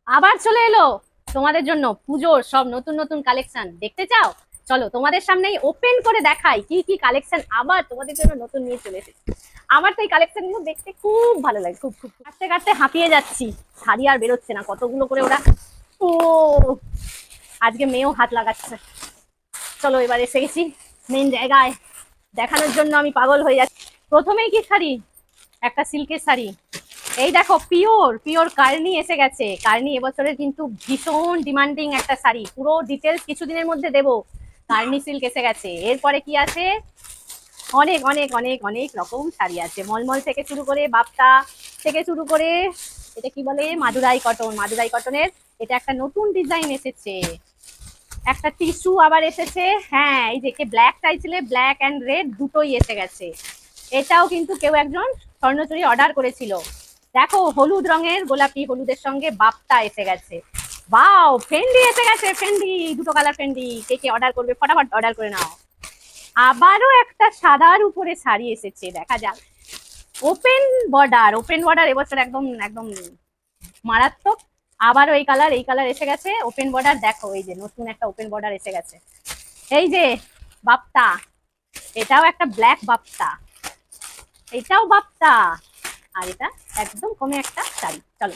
আবার চলে এলো তোমাদের জন্য পুজোর সব নতুন নতুন কালেকশন। দেখতে চাও? চলো তোমাদের সামনেই ওপেন করে দেখাই কি কি কালেকশন আবার তোমাদের জন্য নতুন নিয়ে চলে এসেছি। আমার তো এই কালেকশন গুলো দেখতে খুব ভালো লাগে, খুব খুব কাটতে কাটতে হাঁপিয়ে যাচ্ছি। শাড়ি আর বেরোচ্ছে না, কতগুলো করে ওরা। ও, আজকে মেয়েও হাত লাগাচ্ছে। চলো এবার এসে গেছি মেন জায়গায়, দেখানোর জন্য আমি পাগল হয়ে যাচ্ছি। প্রথমেই কি শাড়ি, একটা সিল্কের শাড়ি। এই দেখো, পিওর পিওর কার্নি এসে গেছে। কার্নি এবছরের কিন্তু ভীষণ ডিমান্ডিং একটা শাড়ি, পুরো ডিটেলস কিছুদিনের মধ্যে দেবো। কার্নি সিল্ক এসে গেছে। এরপরে কি আছে, অনেক অনেক অনেক অনেক রকম শাড়ি আছে, মলমল থেকে শুরু করে বাপ্তা থেকে শুরু করে, এটা কি বলে, মাদুরাই কটন। মাদুরাই কটনের এটা একটা নতুন ডিজাইন এসেছে, একটা টিস্যু আবার এসেছে। হ্যাঁ, এই যে ব্ল্যাক চাইছিলে, ব্ল্যাক অ্যান্ড রেড দুটোই এসে গেছে। এটাও কিন্তু কেউ একজন স্বর্ণচুরি অর্ডার করেছিল। দেখো, হলুদ রঙের, গোলাপি হলুদের সঙ্গে বাপ্তা এসে গেছে। বাও, ফেন্ডি এসে গেছে। ফেন্ডি, দুটো কালার ফেন্ডি। কে কে অর্ডার করবে ফটাফট অর্ডার করে নাও। আবারও একটা সাদার উপরে শাড়ি এসেছে, দেখা যাক। ওপেন বর্ডার, ওপেন বর্ডার এবছর একদম একদম মারাত্মক। আবারও এই কালার এসে গেছে, ওপেন বর্ডার। দেখো, এই যে নতুন একটা ওপেন বর্ডার এসে গেছে। এই যে বাপ্তা, এটাও একটা ব্ল্যাক বাপ্তা, এটাও বাপ্তা। আর এটা একদম কমে একটা শাড়ি। চলো